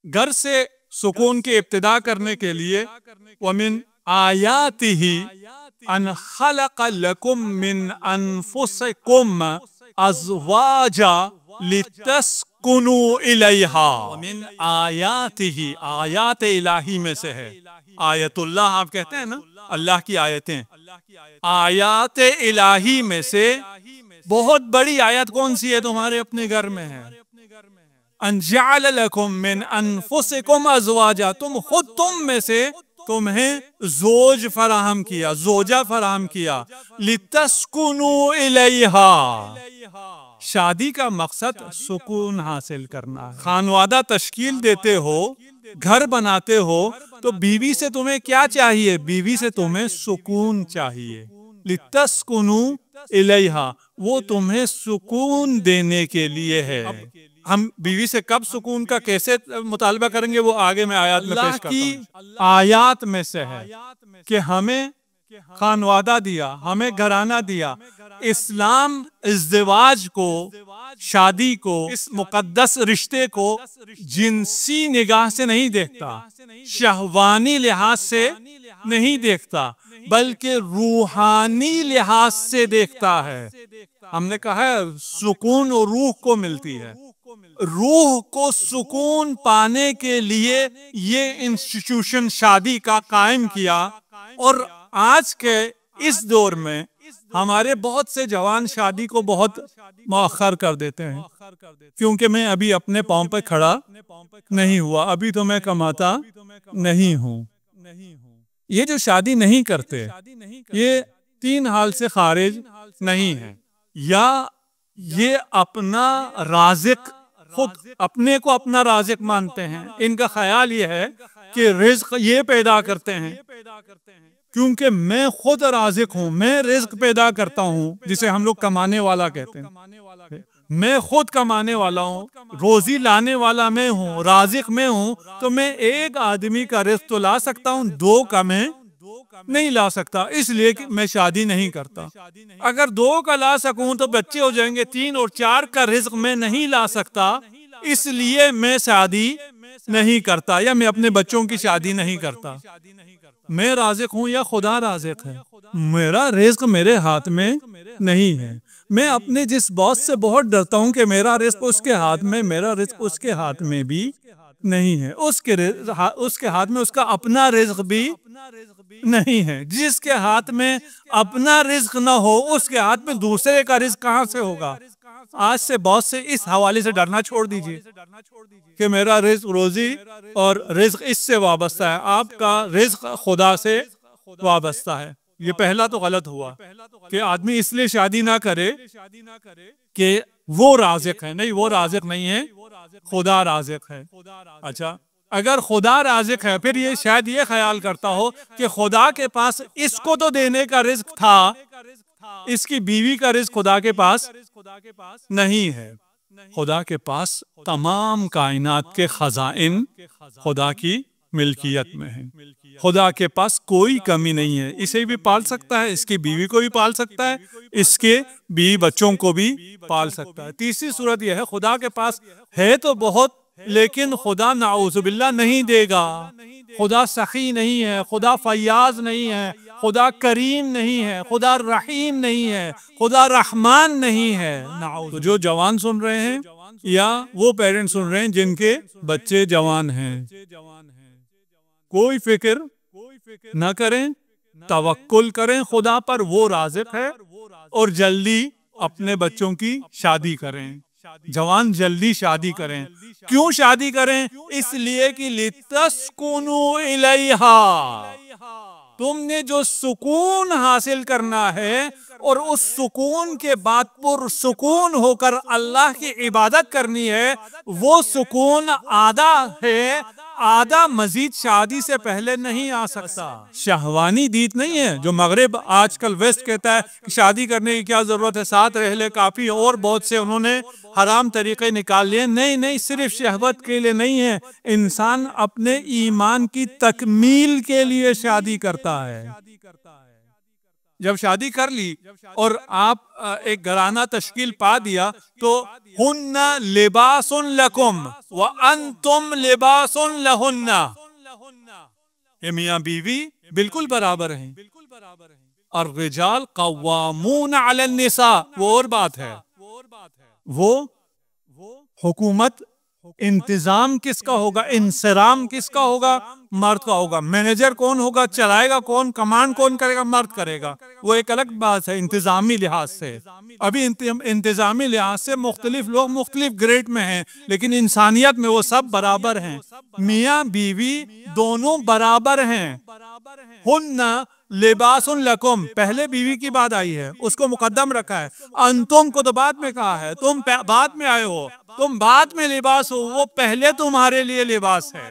घर से सुकून की इब्तिदा करने के लिए वमिन आयातिही अन खलक लकुम मिन अनफुसिकुम अज़वाजा लितस्कुनु इलैहा। वमिन आयातिही, आयात इलाही में से है। आयतुल्लाह आप कहते हैं ना, अल्लाह की आयतें। आयात इलाही में से बहुत बड़ी आयत कौन सी है तुम्हारे अपने घर में है? अंजाल लकुम मिन अनफुसिकुम अज़वाजा, तुम में से तुम्हें जोज फराहम किया, जोजा फराहम किया। लितस्कुनु इलैहा, शादी का मकसद सुकून हासिल करना है। खानवादा तश्कील देते हो, घर बनाते हो, तो बीवी से तुम्हें क्या चाहिए? बीवी से तुम्हें सुकून चाहिए। लितस्कुनु इलैहा, वो तुम्हें सुकून देने के लिए है। हम बीवी से कब सुकून का कैसे मुतालबा करेंगे वो आगे मैं आयत में पेश करता हूं। आयत में से है कि हमें खानवादा दिया, हमें घराना दिया। इस्लाम इज़्दिवाज को, शादी को, इस मुकद्दस रिश्ते को जिनसी निगाह से नहीं देखता, शहवानी लिहाज से नहीं देखता, बल्कि रूहानी लिहाज से देखता है। हमने कहा है सुकून और रूह को मिलती है। रूह को सुकून पाने के लिए ये इंस्टीट्यूशन शादी का कायम किया। और आज के इस दौर में हमारे बहुत से जवान शादी को बहुत मौखर कर देते हैं, क्योंकि मैं अभी अपने पाँव पे खड़ा नहीं हुआ, अभी तो मैं कमाता नहीं हूँ। ये जो शादी नहीं करते, ये तीन हाल से खारिज नहीं है। या ये अपना राज़िक, खुद अपने को अपना राज़िक मानते हैं। इनका ख्याल ये है कि रिज़्क ये पैदा करते हैं, क्योंकि मैं खुद राज़िक हूँ, मैं रिज़्क पैदा करता हूँ, जिसे हम लोग कमाने वाला कहते हैं। मैं खुद कमाने वाला हूँ, रोजी लाने वाला मैं हूँ, राज़िक मैं हूँ। तो मैं एक आदमी का रिज़्क तो ला सकता हूँ, दो का मैं नहीं ला सकता, इसलिए कि मैं शादी नहीं करता। अगर दो का ला सकूं तो बच्चे हो जाएंगे, तीन और चार का रिज़्क मैं नहीं ला सकता, इसलिए मैं शादी नहीं करता, या मैं अपने बच्चों की शादी नहीं करता। मैं राज़िक हूं या खुदा राज़िक है? मेरा रिज़्क मेरे हाथ में नहीं है। मैं अपने जिस बॉस से बहुत डरता हूं कि मेरा रिज़्क उसके हाथ में, मेरा रिज़्क उसके हाथ में भी नहीं है। उसके हाथ में उसका अपना रिज़्क भी नहीं है। जिसके हाथ में अपना रिज़्क ना हो, उसके हाथ में दूसरे का रिज़्क कहां से होगा? आज से बॉस से इस हवाले से डरना छोड़ दीजिए कि मेरा रिज़्क, रोजी और रिज़्क इससे वाबस्ता है। आपका रिज़्क खुदा से वाबस्ता है। ये पहला तो गलत हुआ कि आदमी इसलिए शादी ना करे कि वो राज़िक है। नहीं, वो राज़िक नहीं है, खुदा राज़िक है। अच्छा, अगर खुदा राज़िक है, फिर ये शायद ये ख्याल करता हो कि खुदा के पास इसको तो देने का रिज़्क था, इसकी बीवी का रिज़्क खुदा के पास नहीं है। खुदा के पास तमाम कायनात के खजाइन खुदा की मिल्कियत में है। खुदा के पास कोई कमी नहीं है। इसे भी पाल सकता है, इसकी बीवी को भी पाल सकता है, इसके बीवी बच्चों को भी पाल सकता है। तीसरी सूरत यह है, खुदा के पास है तो बहुत, लेकिन खुदा नाउज़ुबिल्लाह नहीं देगा। खुदा सखी नहीं है, खुदा फयाज नहीं है, खुदा करीम नहीं है, खुदा रहीम नहीं है, खुदा रहमान नहीं है। तो जो जवान सुन रहे हैं या वो पेरेंट्स सुन रहे हैं जिनके बच्चे जवान हैं, कोई फिक्र न करें, तवक्कुल करें खुदा पर, वो राज़िक है। और जल्दी अपने बच्चों की शादी करें। जवान जल्दी शादी करें। क्यों शादी करें? इसलिए कि लितस्कुनु इलैहा, तुमने जो सुकून हासिल करना है और उस सुकून के बाद पुरसुकून होकर अल्लाह की इबादत करनी है, वो सुकून आधा है, आधा मजीद शादी से पहले नहीं आ सकता। शहवानी दीत नहीं है जो मगरिब आजकल वेस्ट कहता है कि शादी करने की क्या जरूरत है, साथ रह ले काफी, और बहुत से उन्होंने हराम तरीके निकाल लिए। नहीं नहीं, सिर्फ शहवत के लिए नहीं है, इंसान अपने ईमान की तकमील के लिए शादी करता है। जब शादी कर ली और आप एक घराना तश्कील पा दिया तो हुन्ना लिबासुन लकुम व अंतुम लिबासुन लहुन्ना, ये मियाँ बीवी बिल्कुल बराबर हैं। और रिजाल कव्वामून अलन निसा, वो और बात है, वो हुकूमत इंतजाम किसका होगा, इंसराम किसका होगा, मर्द का होगा। मैनेजर कौन होगा, चलाएगा कौन, कमांड कौन करेगा, मर्द करेगा। वो एक अलग बात है इंतजामी लिहाज से। अभी इंतजामी लिहाज से मुख्तलिफ लोग मुख्तलिफ ग्रेड में हैं, लेकिन इंसानियत में वो सब बराबर हैं। मियाँ बीवी दोनों बराबर हैं। हुन्ना लिबासुन लकुम, पहले बीवी की बात आई है, उसको मुकद्दम रखा है। अंतुम को तो बाद में कहा है, तुम बाद में आए हो, तुम बाद में लिबास हो, वो पहले तुम्हारे लिए लिबास है।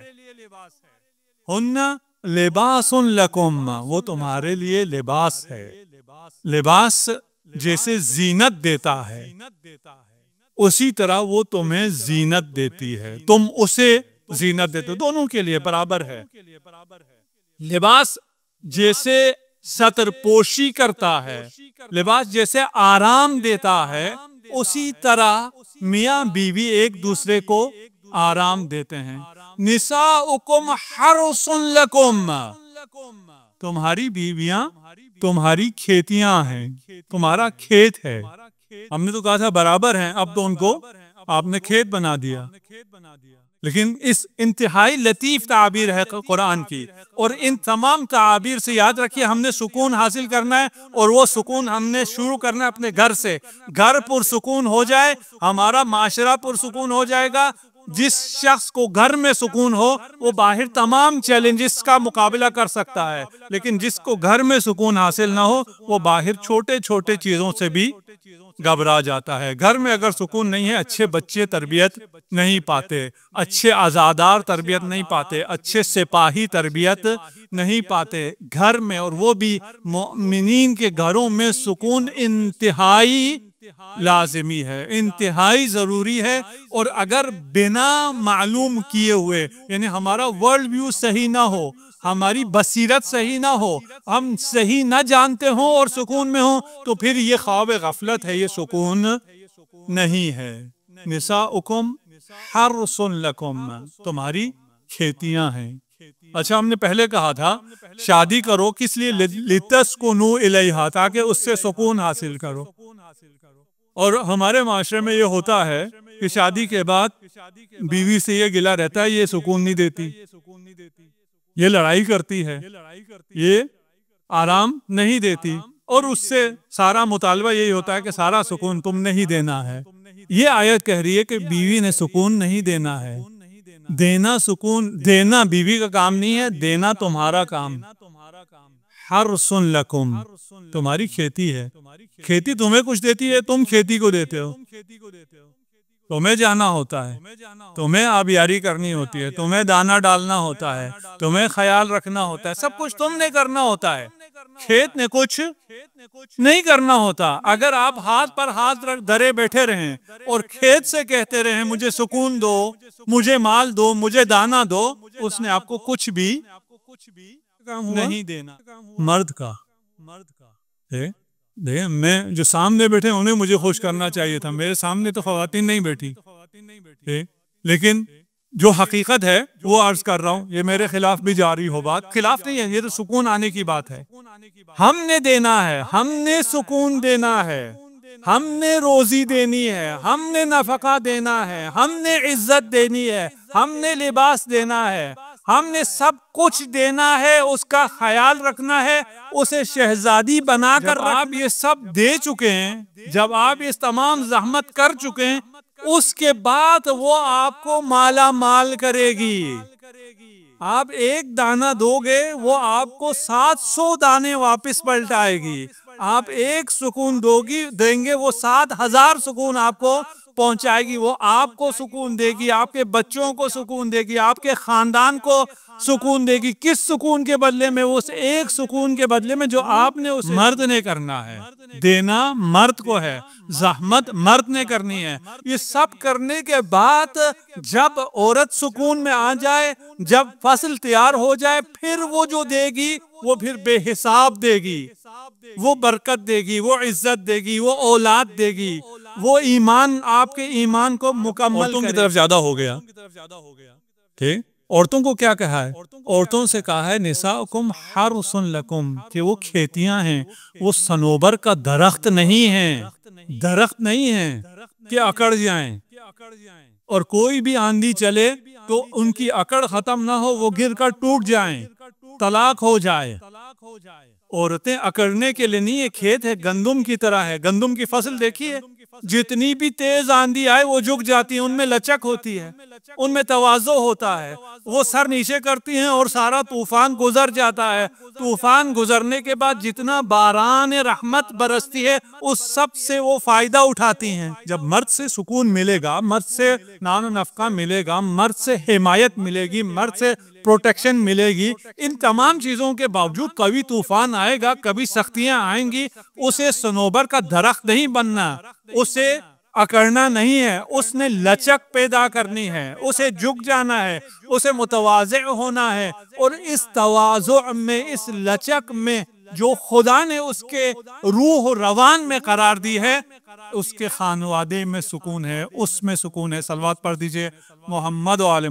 हुन्ना लिबासुन लकुम, वो तुम्हारे लिए लिबास है। लिबास जैसे जीनत देता है उसी तरह वो तुम्हें जीनत देती है, तुम उसे जीनत देते हो, दोनों के लिए बराबर है। लिबास जैसे सतरपोशी करता है, लिबास जैसे आराम देता है, उसी तरह मियाँ बीवी एक दूसरे को आराम देते हैं। निसाउकुम हर्सुन लकुम, तुम्हारी बीवियां तुम्हारी खेतियां हैं, तुम्हारा खेत है। हमने तो कहा था बराबर हैं, अब तो उनको आपने खेत बना दिया। लेकिन इस इंतहाई लतीफ ताबीर है कुरान की, और इन तमाम ताबीर से याद रखिए हमने सुकून हासिल करना है, और वो सुकून हमने शुरू करना है अपने घर से। घर पुरसुकून हो जाए, हमारा माशरा पुरसुकून हो जाएगा। जिस शख्स को घर में सुकून हो वो बाहर तमाम चैलेंजेस का मुकाबला कर सकता है, लेकिन जिसको घर में सुकून हासिल ना हो वो बाहर छोटे छोटे चीजों से भी घबरा जाता है। घर में अगर सुकून नहीं है, अच्छे बच्चे तरबियत नहीं पाते, अच्छे आज़ादार तरबियत नहीं पाते, अच्छे सिपाही तरबियत नहीं पाते घर में। और वो भी मोमिनीन के घरों में सुकून इंतहाई लाजिमी है, इंतहाई जरूरी है। और अगर बिना मालूम किए हुए, यानी हमारा वर्ल्ड व्यू सही ना हो, हमारी बसीरत सही ना हो, हम सही ना जानते हो और सुकून में हो, तो फिर ये ख्वाब गफलत है, ये सुकून नहीं है। निसाउकुम हर्सुन लकुम, तुम्हारी खेतियां हैं। अच्छा, हमने पहले कहा था शादी करो किस लिए, लितस्कुनू इलैहा, ताकि उससे सुकून हासिल करो। और हमारे माशरे में ये होता है कि शादी के बाद बीवी से ये गिला रहता है, ये सुकून नहीं देती, ये लड़ाई करती है, ये आराम नहीं देती, और उससे सारा मुतालबा यही होता है कि सारा सुकून तुमने ही देना है। ये आयत कह रही है कि बीवी ने सुकून नहीं देना है। देना सुकून, देना बीवी का काम नहीं है, देना तुम्हारा काम। हर्सुन लकुम, तुम्हारी खेती है, खेती तुम्हें कुछ देती है, तुम खेती को देते हो। तुम्हें जाना होता है, तुम्हें आबियारी करनी होती है, तुम्हें दाना डालना होता है, तुम्हें ख्याल रखना होता है, सब कुछ तुमने करना होता है। खेत ने कुछ नहीं करना होता। अगर आप हाथ पर हाथ रख धरे बैठे रहें और खेत से कहते रहें मुझे सुकून दो, मुझे माल दो, मुझे दाना दो, उसने आपको कुछ भी नहीं देना। मर्द का देख, मैं जो सामने बैठे उन्हें मुझे खुश करना चाहिए था, मेरे सामने तो ख्वातीन नहीं बैठी, लेकिन जो हकीकत है वो अर्ज कर रहा हूँ। ये मेरे खिलाफ भी जारी हो बात, खिलाफ नहीं है, ये तो सुकून आने की बात है। हमने देना है, हमने सुकून देना है, हमने रोजी देनी है, हमने नफका देना है, हमने इज्जत देनी है, हमने लिबास देना है, हमने सब कुछ देना है, उसका ख्याल रखना है, उसे शहजादी बनाकर। आप ये सब दे चुके हैं, जब आप इस तमाम जहमत कर चुके हैं, उसके बाद वो आपको माला माल करेगी। आप एक दाना दोगे, वो आपको 700 दाने वापस पलटाएगी। आप एक सुकून देंगे, वो 7000 सुकून आपको पहुंचाएगी। वो आपको सुकून देगी, आपके बच्चों को सुकून देगी, आपके खानदान को सुकून देगी। किस सुकून के बदले में? उस एक सुकून के बदले में जो आपने उस मर्द ने करना है। देना मर्द को है, जहमत मर्द ने करनी है। ये सब करने के बाद जब औरत सुकून में आ जाए, जब फसल तैयार हो जाए, फिर वो जो देगी वो फिर बेहिसाब देगी। वो बरकत देगी, वो इज्जत देगी, वो औलाद देगी, वो ईमान, आपके ईमान को मुकम्मल औरतों की तरफ ज्यादा हो गया। ठीक, औरतों को क्या कहा है? औरतों से कहा है निसाउकुम हर्सुन लकुम, कि वो खेतियां हैं, वो सनोबर का दरख्त नहीं है, दरख्त नहीं है कि अकड़ जाएं, और कोई भी आंधी चले तो उनकी अकड़ खत्म ना हो, वो गिर कर टूट जाएं, तलाक हो जाए। औरतें अकड़ने के लिए नहीं, ये खेत है, गंदुम की तरह है। गंदुम की फसल देखिए, जितनी भी तेज आंधी आए वो झुक जाती है, उनमें लचक होती है, उनमें तवाज़ो होता है, वो सर नीचे करती हैं और सारा तूफान गुजर जाता है। तूफान गुजरने के बाद जितना बारान रहमत बरसती है, उस सब से वो फायदा उठाती हैं। जब मर्द से सुकून मिलेगा, मर्द से नानो नफका मिलेगा, मर्द से हिमायत मिलेगी, मर्द से प्रोटेक्शन मिलेगी, इन तमाम चीजों के बावजूद कभी तूफान आएगा, कभी सख्तियां आएंगी, उसे सनोबर का दरख्त नहीं बनना, उसे अकड़ना नहीं है, उसने लचक पैदा करनी है, उसे झुक जाना है, उसे मुतवाज़े होना है। और इस तवाज़ु में, इस लचक में जो खुदा ने उसके रूह रवान में करार दी है, उसके खानवादे में सुकून है, उसमें सुकून है। सलवात पढ़ दीजिए मोहम्मद व आले